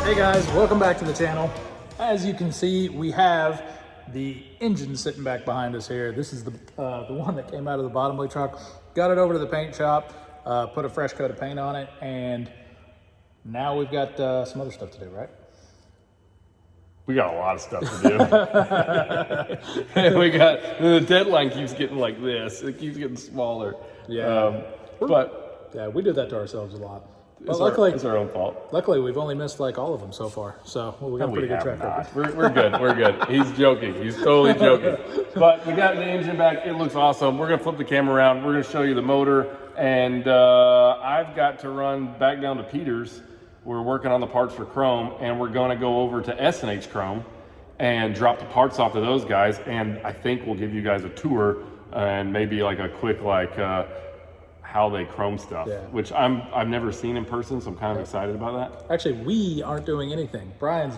Hey guys, welcome back to the channel. As you can see, we have the engine sitting back behind us here. This is the one that came out of the Bottomley truck. Got it over to the paint shop, put a fresh coat of paint on it, and now we've got some other stuff to do, right? We got a lot of stuff to do. And the deadline keeps getting like this. It keeps getting smaller. Yeah. But yeah, we do that to ourselves a lot. But it's, luckily, it's our own fault. Luckily, we've only missed like all of them so far. So we got a pretty good track record. We're good. We're good. He's joking. He's totally joking. But we got the engine back. It looks awesome. We're going to flip the camera around. We're going to show you the motor. And I've got to run back down to Peter's. We're working on the parts for Chrome, and we're going to go over to S&H Chrome and drop the parts off to those guys. And I think we'll give you guys a tour and maybe like a quick how they chrome stuff, yeah. Which I've never seen in person, so I'm kind of excited about that. Actually, we aren't doing anything. Brian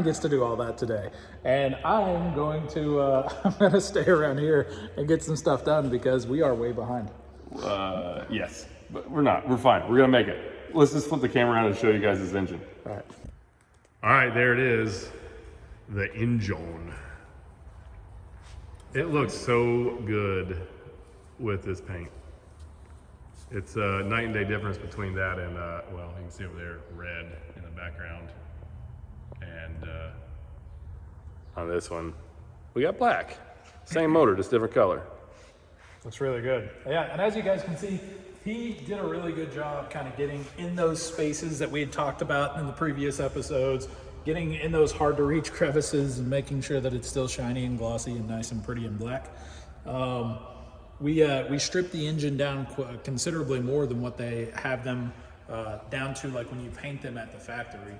gets to do all that today, and I'm going to stay around here and get some stuff done because we are way behind. Yes, but we're not. We're fine. We're gonna make it. Let's just flip the camera around and show you guys this engine. All right. All right, there it is, the engine. It looks so good with this paint. It's a night and day difference between that and, well, you can see over there, red in the background. And on this one, we got black. Same motor, just different color. That's really good. Yeah, and as you guys can see, he did a really good job kind of getting in those spaces that we had talked about in the previous episodes, getting in those hard to reach crevices and making sure that it's still shiny and glossy and nice and pretty and black. We stripped the engine down considerably more than what they have them down to, like when you paint them at the factory.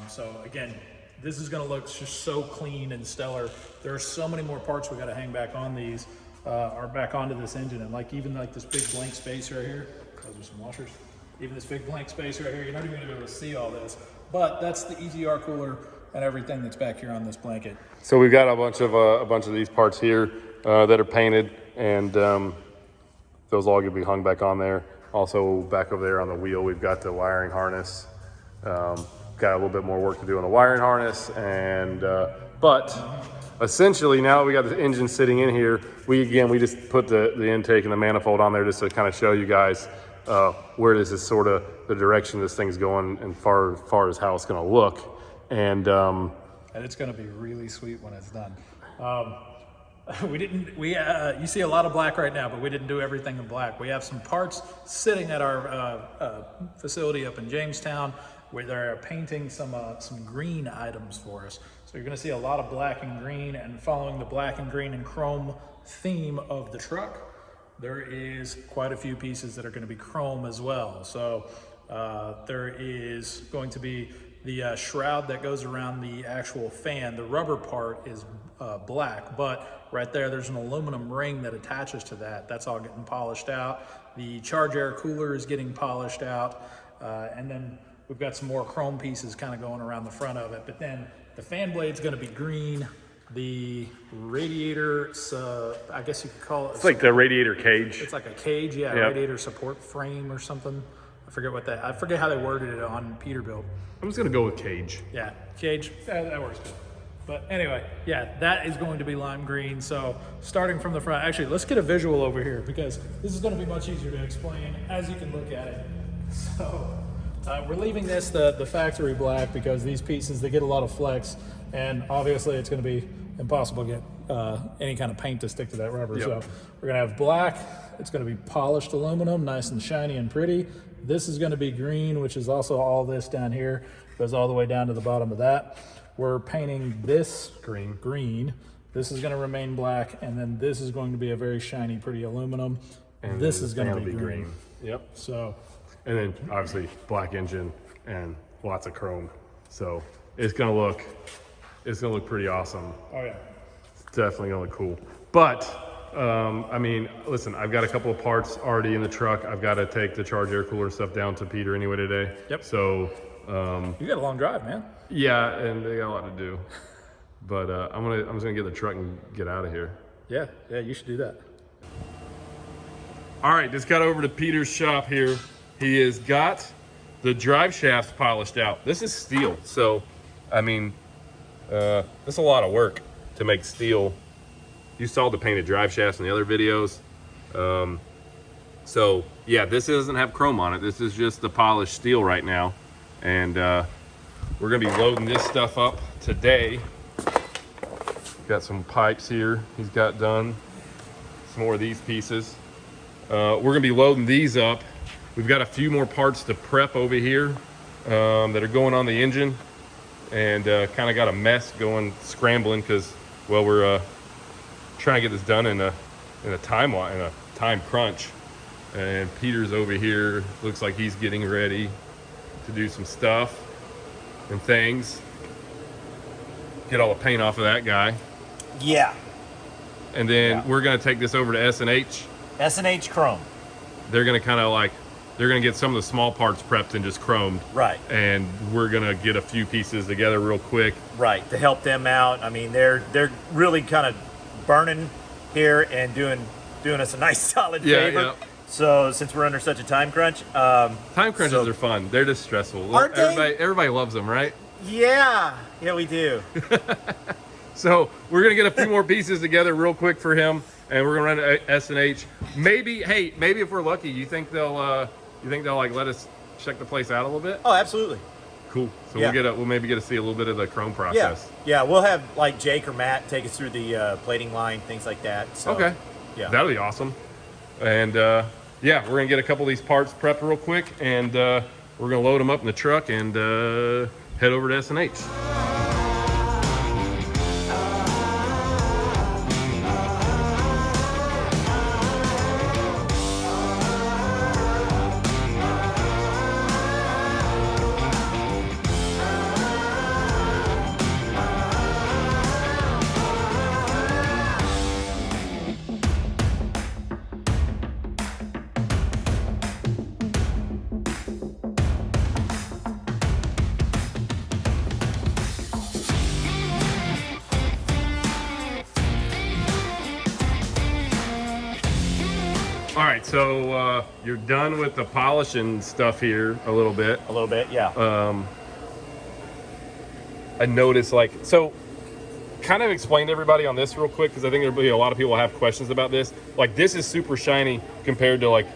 So again, this is going to look just so clean and stellar. There are so many more parts we got to hang back on these, or back onto this engine, and like even like this big blank space right here. Those are some washers. Even this big blank space right here, you're not even going to be able to see all this. But that's the EGR cooler and everything that's back here on this blanket. So we've got a bunch of these parts here that are painted. And those all gonna be hung back on there. Also back over there on the wheel, we've got the wiring harness. Got a little bit more work to do on the wiring harness. And but essentially now that we got the engine sitting in here, we just put the intake and the manifold on there just to kind of show you guys where this is sort of the direction this thing's going and far as how it's gonna look. And it's gonna be really sweet when it's done. You see a lot of black right now, but we didn't do everything in black. We have some parts sitting at our facility up in Jamestown where they're painting some green items for us. So you're gonna see a lot of black and green, and following the black and green and chrome theme of the truck, there is quite a few pieces that are gonna be chrome as well. So there is going to be the shroud that goes around the actual fan. The rubber part is black, but right there's an aluminum ring that attaches to that. That's all getting polished out. The charge air cooler is getting polished out. And then we've got some more chrome pieces kind of going around the front of it. But then the fan blade's gonna be green. The radiator, I guess you could call it. It's like the radiator cage. It's like a cage, yeah, yep. Radiator support frame or something. I forget how they worded it on Peterbilt. I'm just gonna go with cage. Yeah, cage, that works good. But anyway, yeah, that is going to be lime green. So starting from the front, actually, let's get a visual over here because this is gonna be much easier to explain as you can look at it. So we're leaving this the factory black because these pieces, they get a lot of flex, and obviously it's gonna be impossible to get any kind of paint to stick to that rubber. Yep. So we're gonna have black, it's gonna be polished aluminum, nice and shiny and pretty. This is gonna be green, which is also all this down here, goes all the way down to the bottom of that. We're painting this green. This is gonna remain black, and then this is going to be a very shiny, pretty aluminum. And this is gonna be green. Yep. So, and then obviously black engine and lots of chrome. So it's gonna look pretty awesome. Oh yeah. It's definitely gonna look cool. But I mean, listen, I've got a couple of parts already in the truck. I've got to take the charge air cooler stuff down to Peter anyway today. Yep. So you got a long drive, man. Yeah, and they got a lot to do. But I'm just gonna get the truck and get out of here. Yeah, you should do that. All right, just got over to Peter's shop here. He has got the drive shaft's polished out. This is steel, so I mean, it's a lot of work to make steel. You saw the painted drive shafts in the other videos. So yeah, this doesn't have chrome on it. This is just the polished steel right now. And we're gonna be loading this stuff up today. Got some pipes here he's got done. Some more of these pieces. We're gonna be loading these up. We've got a few more parts to prep over here that are going on the engine. And kind of got a mess going, scrambling, because, well, we're trying to get this done in a time crunch. And Peter's over here, looks like he's getting ready to do some stuff and things. Get all the paint off of that guy. Yeah. And then we're gonna take this over to S&H. S&H Chrome. They're gonna kind of like, they're gonna get some of the small parts prepped and just chromed. Right. And we're gonna get a few pieces together real quick. Right, to help them out. I mean, they're really kind of burning here and doing us a nice solid favor. Yeah. So since we're under such a time crunch, Time crunches are fun. They're just stressful. Aren't they? Everybody loves them, right? yeah, we do. So we're gonna get a few more pieces together real quick for him, and we're gonna run to S&H. Maybe if we're lucky, you think they'll like let us check the place out a little bit? Oh, absolutely. Cool. So Yeah. we'll maybe get to see a little bit of the chrome process. Yeah, we'll have like Jake or Matt take us through the plating line, things like that. So, Okay. Yeah. That'll be awesome. And yeah, we're gonna get a couple of these parts prepped real quick, and we're gonna load them up in the truck and head over to S&H. All right, so you're done with the polishing stuff here a little bit. A little bit, yeah. I noticed, like, so kind of explain to everybody on this real quick, because I think there'll be a lot of people who have questions about this. Like, this is super shiny compared to like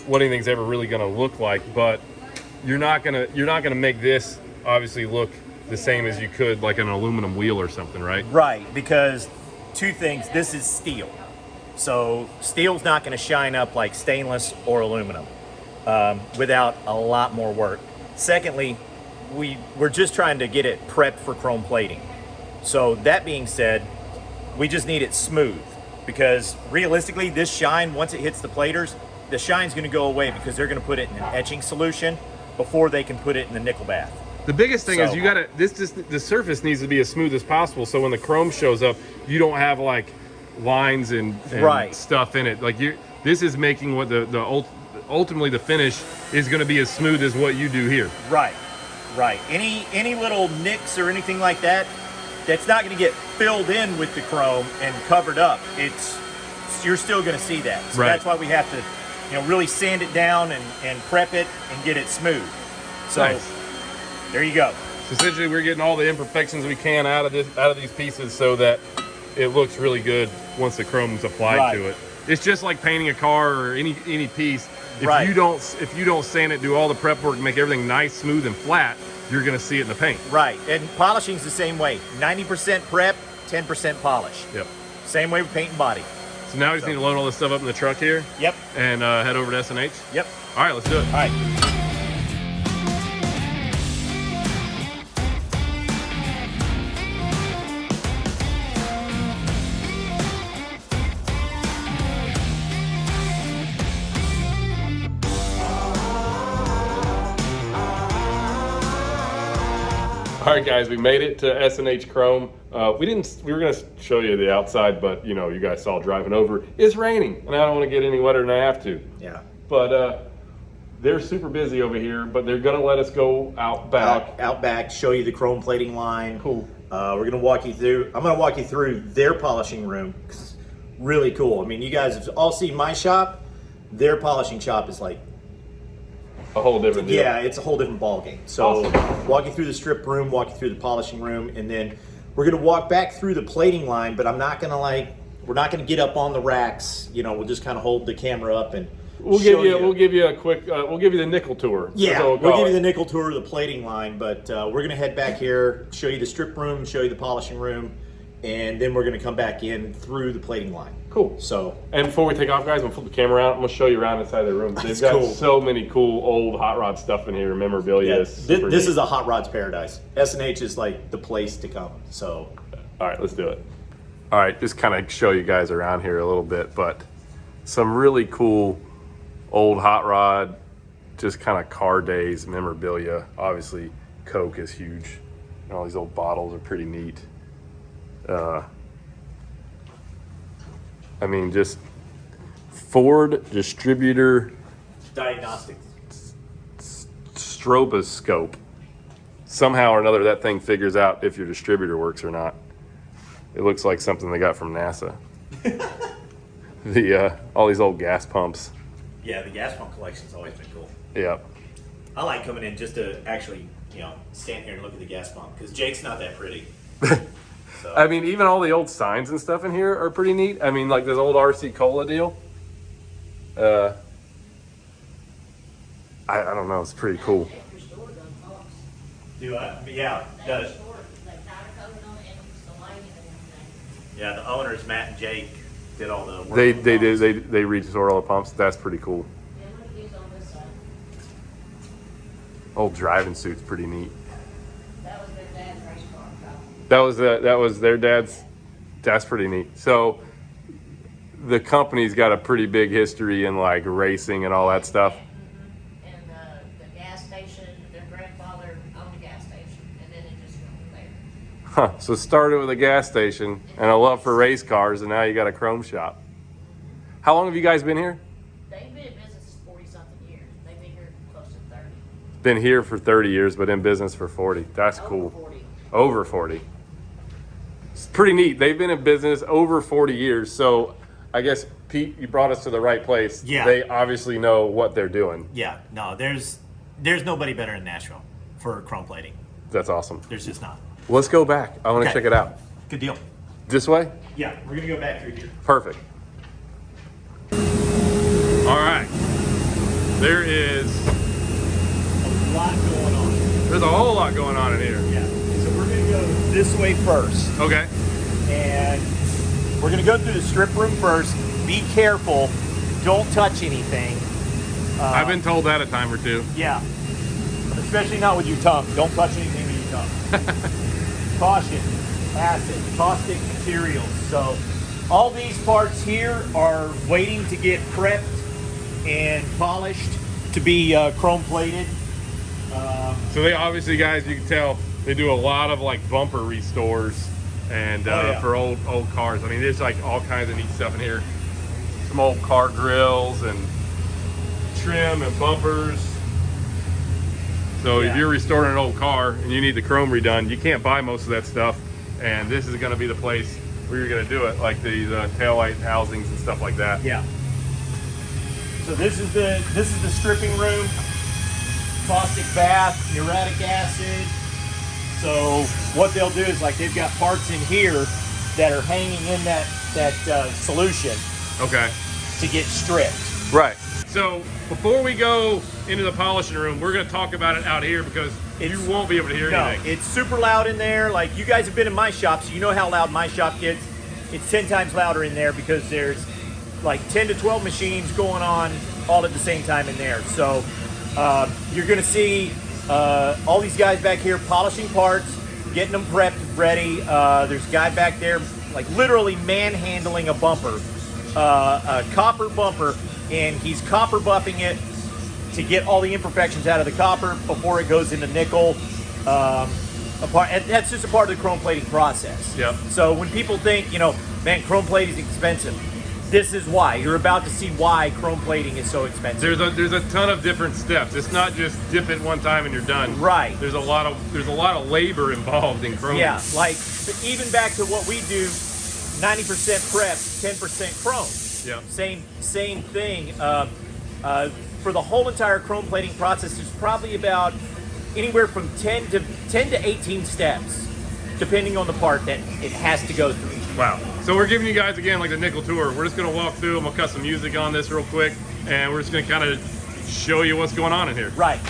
what anything's ever really gonna look like, but you're not gonna make this obviously look the same as you could like an aluminum wheel or something, right? Right, because two things. This is steel. So steel's not going to shine up like stainless or aluminum without a lot more work. Secondly, we're just trying to get it prepped for chrome plating. So that being said, we just need it smooth, because realistically this shine, once it hits the platers, the shine's going to go away because they're going to put it in an etching solution before they can put it in the nickel bath. The biggest thing is So- you gotta, the surface needs to be as smooth as possible, so when the chrome shows up, you don't have like lines and Right. stuff in it. Like this is making what ultimately the finish is going to be as smooth as what you do here. Right. Any little nicks or anything like that, that's not going to get filled in with the chrome and covered up. You're still going to see that. So Right. that's why we have to, really sand it down and prep it and get it smooth. So Nice. there you go. So essentially, we're getting all the imperfections we can out of these pieces, so that it looks really good once the chrome's applied Right. to it. It's just like painting a car or any piece. If Right. you don't sand it, do all the prep work, make everything nice, smooth, and flat, you're going to see it in the paint. Right. And polishing's the same way. 90% prep, 10% polish. Yep. Same way with paint and body. So now we just need to load all this stuff up in the truck here Yep. and head over to S&H. Yep. All right, let's do it. All right. All right, guys, we made it to S&H Chrome. We were gonna show you the outside, but you guys saw driving over. It's raining, and I don't want to get any wetter than I have to. Yeah. But they're super busy over here, but they're gonna let us go out back. Out back, show you the chrome plating line. Cool. We're gonna walk you through. I'm gonna walk you through their polishing room. It's really cool. I mean, you guys have all seen my shop. Their polishing shop is like a whole different deal. Yeah, it's a whole different ball game. So walk you through the strip room, walk you through the polishing room, and then we're gonna walk back through the plating line, but I'm not gonna we're not gonna get up on the racks. You know, we'll just kind of hold the camera up and We'll give you a quick. We'll give you the nickel tour. Yeah, we'll give you the nickel tour of the plating line, but we're gonna head back here, show you the strip room, show you the polishing room, and then we're gonna come back in through the plating line. Cool. So, and before we take off, guys, I'm gonna flip the camera out. I'm gonna show you around inside the room. They've got so many cool old hot rod stuff in here, memorabilia. Yeah, this is a hot rods paradise. S&H is like the place to come. So, all right, let's do it. All right, just kind of show you guys around here a little bit, but some really cool old hot rod, just kind of car days memorabilia. Obviously, Coke is huge. And all these old bottles are pretty neat. I mean, just Ford distributor diagnostics stroboscope. Somehow or another, that thing figures out if your distributor works or not. It looks like something they got from NASA. All these old gas pumps. Yeah, the gas pump collection's always been cool. Yeah. I like coming in just to actually, stand here and look at the gas pump because Jake's not that pretty. So. I mean, even all the old signs and stuff in here are pretty neat. I mean, like this old RC Cola deal. I don't know. It's pretty cool. Do I? Yeah, does. Yeah, the owners, Matt and Jake, did all the work. They restore all the pumps. That's pretty cool. Old driving suit's pretty neat. That was their dad's. That's pretty neat. So the company's got a pretty big history in like racing and all that stuff. And the gas station, their grandfather owned a gas station, and then it just went from there. Huh. So started with a gas station and a love for race cars, and now you got a chrome shop. How long have you guys been here? They've been in business 40-something years. They've been here close to 30. Been here for 30 years, but in business for 40. That's cool. Over 40. Over 40. It's pretty neat. They've been in business over 40 years. So I guess, Pete, you brought us to the right place. Yeah. They obviously know what they're doing. Yeah, no, there's nobody better in Nashville for chrome plating. That's awesome. There's just not. Let's go back. I want to check it out. Good deal. This way? Yeah, we're gonna go back through here. Perfect. All right. There is A lot going on. There's a whole lot going on in here. Yeah. So we're gonna go this way first, Okay. and we're gonna go through the strip room first. Be careful. Don't touch anything. I've been told that a time or two. Yeah. Especially not with your tongue. Don't touch anything with your tongue. Caution. Acid. Caustic materials. So all these parts here are waiting to get prepped and polished to be chrome plated. So they obviously, guys, you can tell they do a lot of like bumper restores and for old cars. I mean, there's like all kinds of neat stuff in here. Some old car grills and trim and bumpers. So if you're restoring an old car and you need the chrome redone, you can't buy most of that stuff. And this is going to be the place where you're going to do it, like the taillight housings and stuff like that. Yeah. So this is the stripping room. Caustic bath, muriatic acid. So what they'll do is like they've got parts in here that are hanging in that solution Okay. to get stripped. Right. So before we go into the polishing room, we're going to talk about it out here because you won't be able to hear anything. It's super loud in there. Like you guys have been in my shop, so you know how loud my shop gets. It's 10 times louder in there because there's like 10 to 12 machines going on all at the same time in there. So you're going to see all these guys back here polishing parts, getting them prepped, ready. There's a guy back there like literally manhandling a bumper, a copper bumper, and he's copper buffing it to get all the imperfections out of the copper before it goes into nickel. That's just a part of the chrome plating process. Yep. So when people think, man, chrome plating is expensive, this is why. You're about to see why chrome plating is so expensive. There's a ton of different steps. It's not just dip it one time and you're done. Right. There's a lot of labor involved in chrome. Yeah, like even back to what we do, 90% prep, 10% chrome. Yeah. Same thing. for the whole entire chrome plating process, there's probably about anywhere from 10 to 18 steps, depending on the part that it has to go through. Wow. So we're giving you guys, again, like the nickel tour. We're just gonna walk through and we'll cut some music on this real quick, and we're just gonna kind of show you what's going on in here. Right.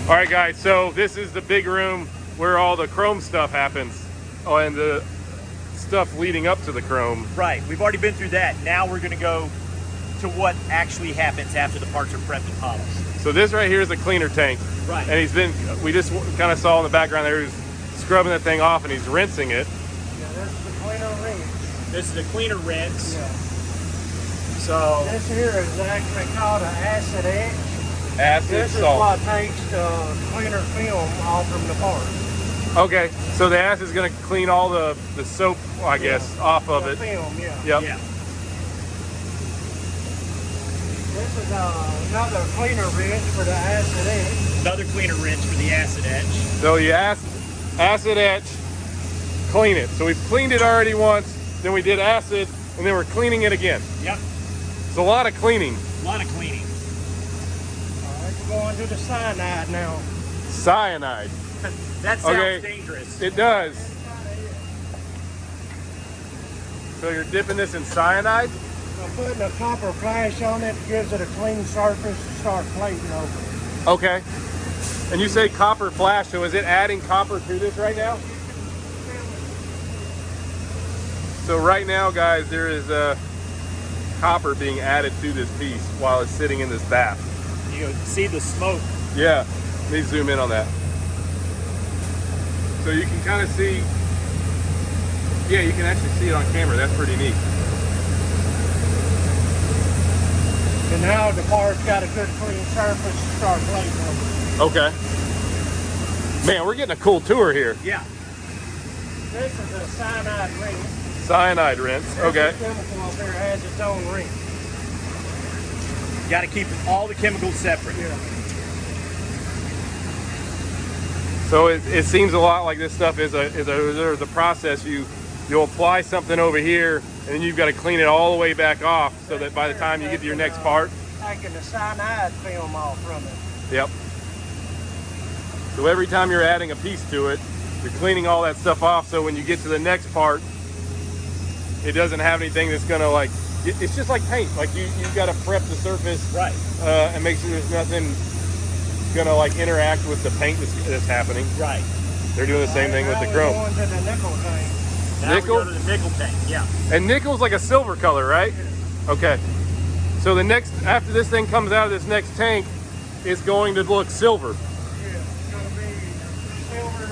All right, guys, so this is the big room where all the chrome stuff happens. Oh, and the stuff leading up to the chrome. Right, we've already been through that. Now we're gonna go to what actually happens after the parts are prepped and polished. So this right here is a cleaner tank. Right. And we just kind of saw in the background there, he was scrubbing that thing off and he's rinsing it. Yeah, this is the cleaner rinse. This is the cleaner rinse. Yeah. So This here is actually called an acid etch. Acid This is salt. what takes the cleaner film off from the part. Okay, so the acid is going to clean all the soap, I guess, off of The it. film, yeah. Yep. yeah. This is another cleaner rinse for the acid etch. Another cleaner rinse for the acid etch. So you acid etch, clean it. So we've cleaned it already once, then we did acid, and then we're cleaning it again. Yep. It's a lot of cleaning. A lot of cleaning. All right, we're going to the cyanide now. Cyanide. That sounds Okay. dangerous. It does. So you're dipping this in cyanide? I'm putting a copper flash on it, gives it a clean surface to start plating over. Okay. And you say copper flash, so is it adding copper to this right now? So right now, guys, there is copper being added to this piece while it's sitting in this bath. You can see the smoke. Yeah, let me zoom in on that. So you can kind of see, yeah, you can actually see it on camera. That's pretty neat. And now the part's got a good clean surface to start plating over. Okay. Man, we're getting a cool tour here. Yeah. This is a cyanide rinse. Cyanide rinse, okay. This chemical up here has its own rinse. You got to keep all the chemicals separate. Yeah. So it seems a lot like this stuff is a process. You'll apply something over here, and then you've got to clean it all the way back off so that by the time you get to your next part. Taking the cyanide film off from it. Yep. So every time you're adding a piece to it, you're cleaning all that stuff off, so when you get to the next part, it doesn't have anything that's gonna like, it's just like paint. Like you've got to prep the surface, Right. and make sure there's nothing gonna like interact with the paint that's happening. Right. They're doing the same thing with the Now chrome. we're going to the nickel tank. Now Nickel? we go to the nickel tank. Yeah. And nickel's like a silver color, right? Okay. So after this thing comes out of this next tank, it's going to look silver. Yeah, it's going to be silver.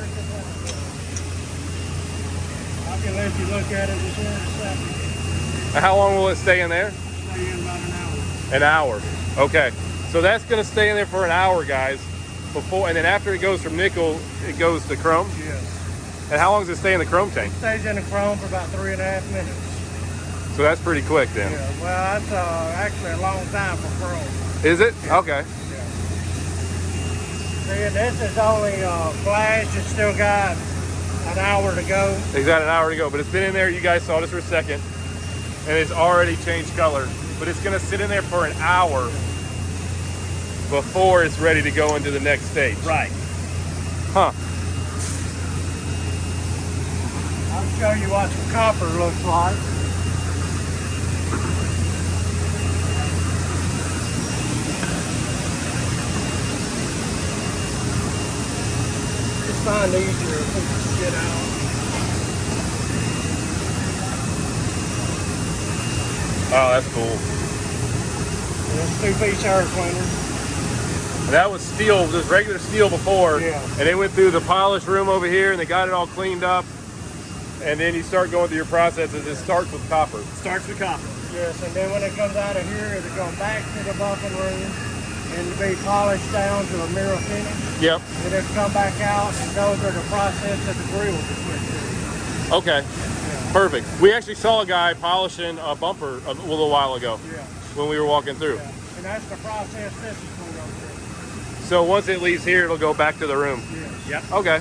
I can let you look at it just in a second. How long will it stay in there? Stay in about an hour. An hour. Okay. So that's going to stay in there for an hour, guys. And then after it goes from nickel, it goes to chrome. Yes. And how long does it stay in the chrome tank? Stays in the chrome for about 3.5 minutes. So that's pretty quick then. Yeah, well, that's actually a long time for chrome. Is it? Okay. See, this is only flash. It's still got an hour to go. It's got an hour to go, but it's been in there. You guys saw this for a second, and it's already changed color. But it's gonna sit in there for an hour before it's ready to go into the next stage. Right. Huh. I'll show you what some copper looks like. It's find easier if we can get out. Oh, that's cool. It's 2-piece air cleaner. That was steel, just regular steel before. Yeah. And they went through the polish room over here and they got it all cleaned up. And then you start going through your processes. It starts with copper. Starts with copper. Yes, and then when it comes out of here, it'll go back to the buffing room and be polished down to a mirror finish. Yep. And it'll come back out, and those are the process that the grill is switched to. Okay. Perfect. We actually saw a guy polishing a bumper a little while ago Yeah. when we were walking through. Yeah. And that's the process this is going to go through. So once it leaves here, it'll go back to the room. Yes. Yep. Okay.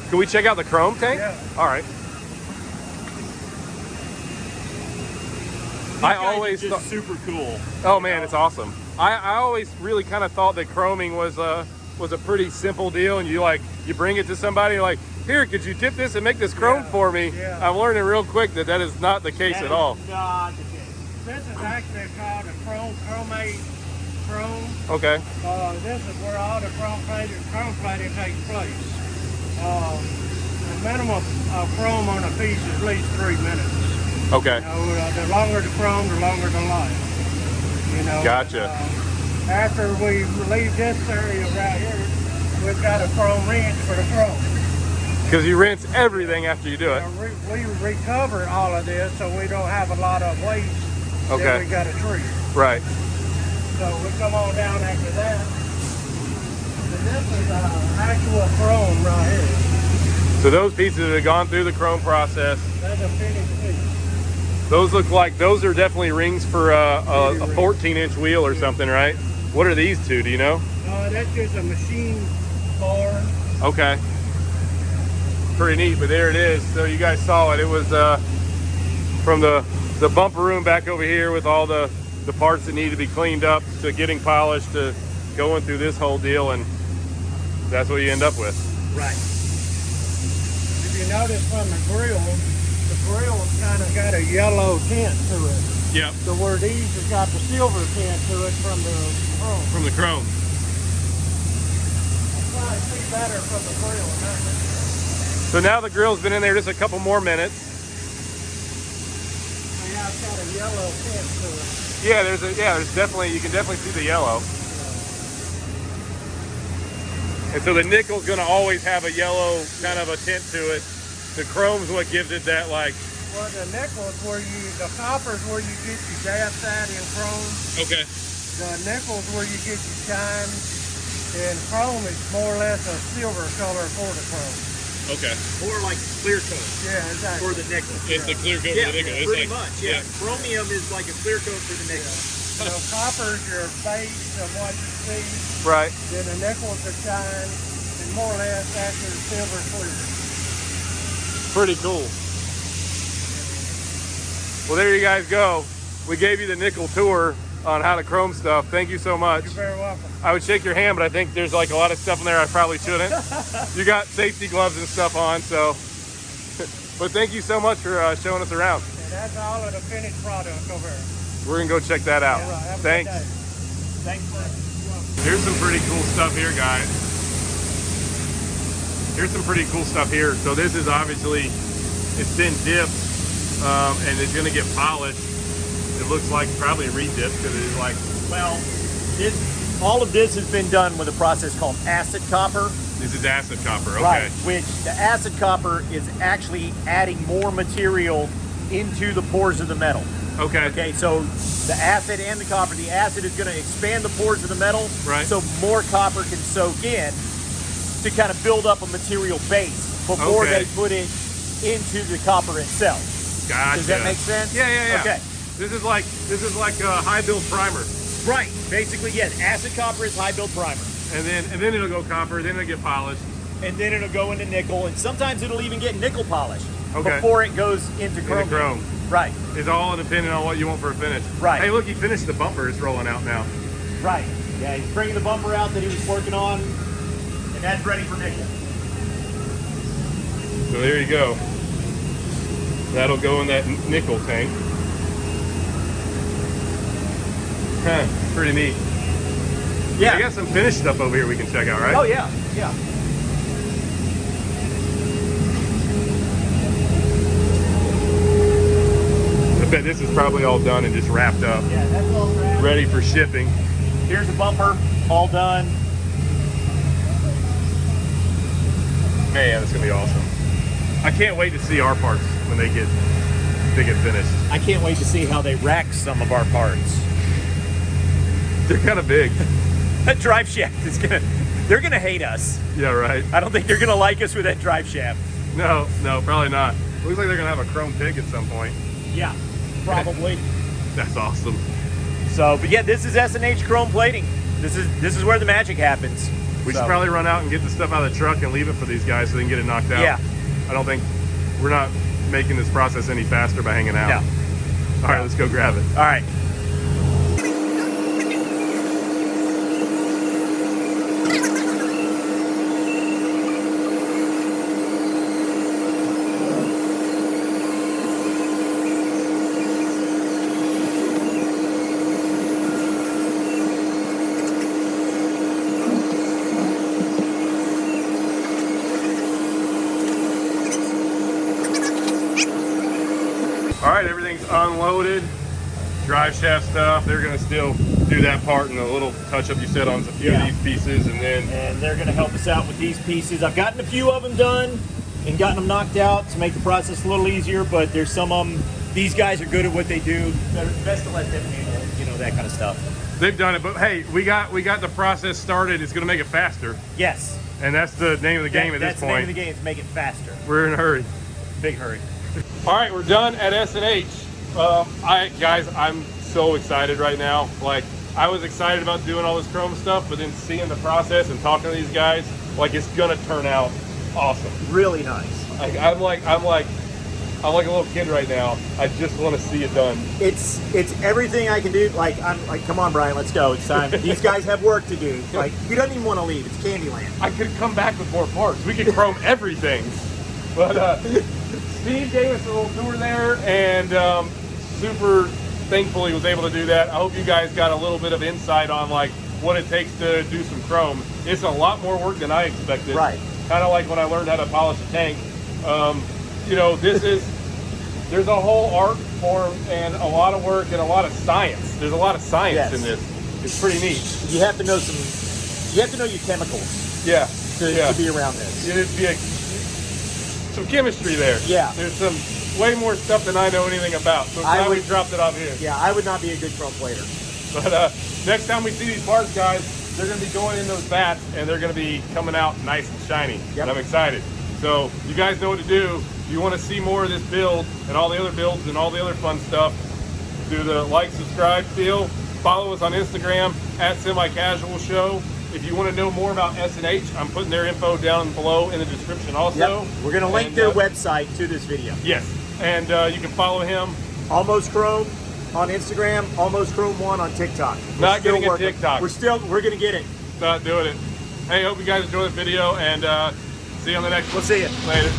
Can we check out the chrome tank? Yeah. All right. I always just thought, super cool. oh man, it's awesome. I always really kind of thought that chroming was a pretty simple deal, and you bring it to somebody, you're like, here, could you dip this and make this chrome Yeah. for me? Yeah. I'm learning real quick that is not the case That at is all. not the case. This is actually called a chromate chrome. Okay. This is where all the chrome plating takes place. The minimum of chrome on a piece is at least 3 minutes. Okay. You know, the longer the chrome, the longer the life. You know. Gotcha. After we leave this area right here, we've got a chrome rinse for the chrome. Because you rinse everything after you do it. We recover all of this so we don't have a lot of waste Okay. that we got to treat. Right. So we come on down after that. And this is actual chrome right here. So those pieces that have gone through the chrome process, That's a finished piece. those look like, those are definitely rings for a 14-inch wheel or something, right? What are these two, do you know? That's just a machine bar. Okay. Pretty neat, but there it is. So you guys saw it. It was from the bumper room back over here with all the parts that need to be cleaned up to getting polished to going through this whole deal, and that's what you end up with. Right. If you notice from the grill's kind of got a yellow tint to it. Yep. So where these have got the silver tint to it from the chrome. From the chrome. I probably see better from the grill than that. So now the grill's been in there just a couple more minutes. Yeah, it's got a yellow tint to it. Yeah, there's definitely, you can definitely see the yellow. And so the nickel's gonna always have a yellow kind of a tint to it. The chrome's what gives it that, like. Well, the nickel's the copper's where you get your dioxide in chrome. Okay. The nickel's where you get your shine. And chrome is more or less a silver color for the chrome. Okay. Or like clear coat Yeah, exactly. for the nickel. It's the clear coat Yeah, of the nickel. It's pretty like, much. Yeah. Chromium is like a clear coat for the nickel. So copper's your base of what you see. Right. Then the nickel's the shine. And more or less after the silver clear. Pretty cool. Well, there you guys go. We gave you the nickel tour on how to chrome stuff. Thank you so much. You're very welcome. I would shake your hand, but I think there's like a lot of stuff in there I probably shouldn't. You got safety gloves and stuff on, so. But thank you so much for showing us around. And that's all of the finished product over there. We're gonna go check that out. All right, have a good Thanks. day. Thanks. Here's some pretty cool stuff here, guys. Here's some pretty cool stuff here. So this is obviously, it's been dipped and it's gonna get polished. It looks like probably re-dipped because it is like, Well, all of this has been done with a process called acid copper. this is acid copper, okay. Right, which the acid copper is actually adding more material into the pores of the metal. Okay. Okay, so the acid and the copper, the acid is going to expand the pores of the metal, Right. so more copper can soak in to kind of build up a material base before Okay. they put it into the copper itself. Gotcha. Does that make sense? Yeah. Okay. This is like a high build primer. Right. Basically, yes. Acid copper is high build primer. And then it'll go copper, then it'll get polished. And then it'll go into nickel, and sometimes it'll even get nickel polished Okay. before it goes into chrome. Into chrome. Right. It's all depending on what you want for a finish. Right. Hey, look, he finished the bumper. It's rolling out now. Right. Yeah, he's bringing the bumper out that he was working on, and that's ready for nickel. So there you go. That'll go in that nickel tank. Huh, pretty neat. Yeah. I got some finished stuff over here we can check out, right? Oh yeah, yeah. I bet this is probably all done and just wrapped up, Yeah, that's all wrapped. ready for shipping. Here's the bumper, all done. Man, it's gonna be awesome. I can't wait to see our parts when they get finished. I can't wait to see how they rack some of our parts. They're kind of big. That drive shaft is they're gonna hate us. Yeah, right. I don't think they're gonna like us with that drive shaft. No, probably not. Looks like they're gonna have a chrome pig at some point. Yeah, probably. That's awesome. So, but yeah, this is S&H Chrome Plating. This is where the magic happens. We So, should probably run out and get the stuff out of the truck and leave it for these guys so they can get it knocked out. Yeah. I don't think we're not making this process any faster by hanging out. No. All right, let's go grab it. All right. All right, everything's unloaded. Drive shaft stuff. They're gonna still do that part and a little touch up you said on a few Yeah. of these pieces, and then And they're gonna help us out with these pieces. I've gotten a few of them done and gotten them knocked out to make the process a little easier, but there's some of them, these guys are good at what they do. Best to let them handle, you know, that kind of stuff. they've done it. But hey, we got the process started. It's gonna make it faster, Yes. and that's the name of the game at this That's the name point. of the game, to make it faster. We're in a hurry. Big hurry. All right, we're done at S&H. Guys, I'm so excited right now. Like, I was excited about doing all this chrome stuff, but then seeing the process and talking to these guys, like, it's gonna turn out awesome. Really nice. I'm like a little kid right now. I just want to see it done. It's everything I can do. Like, I'm like, come on, Brian, let's go. It's time. These guys have work to do. Like, he doesn't even want to leave. It's Candyland. I could come back with more parts. We could chrome everything. But Steve gave us a little tour there, and super thankful he was able to do that. I hope you guys got a little bit of insight on like what it takes to do some chrome. It's a lot more work than I expected. Right. Kind of like when I learned how to polish a tank. You know, there's a whole art form and a lot of work and a lot of science. There's a lot of science Yes. in this. It's pretty neat. You have to know your chemicals Yeah. to be around this. It'd be some chemistry there. Yeah. There's some way more stuff than I know anything about. So I glad we would- dropped it off here. Yeah, I would not be a good chrome plater. But next time we see these parts, guys, they're going to be going in those vats and they're going to be coming out nice and shiny. Yep. And I'm excited. So you guys know what to do. If you want to see more of this build and all the other builds and all the other fun stuff, do the like, subscribe deal. Follow us on Instagram at Semi-Casual Show. If you want to know more about S&H, I'm putting their info down below in the description also. Yep. We're going to link And, their website to this video. Yes. And you can follow him. Almost Chrome on Instagram, Almost Chrome 1 on TikTok. We're Not still getting a working. TikTok. We're going to get it. Not doing it. Hey, hope you guys enjoy the video, and see you on the next one. We'll see you. Later.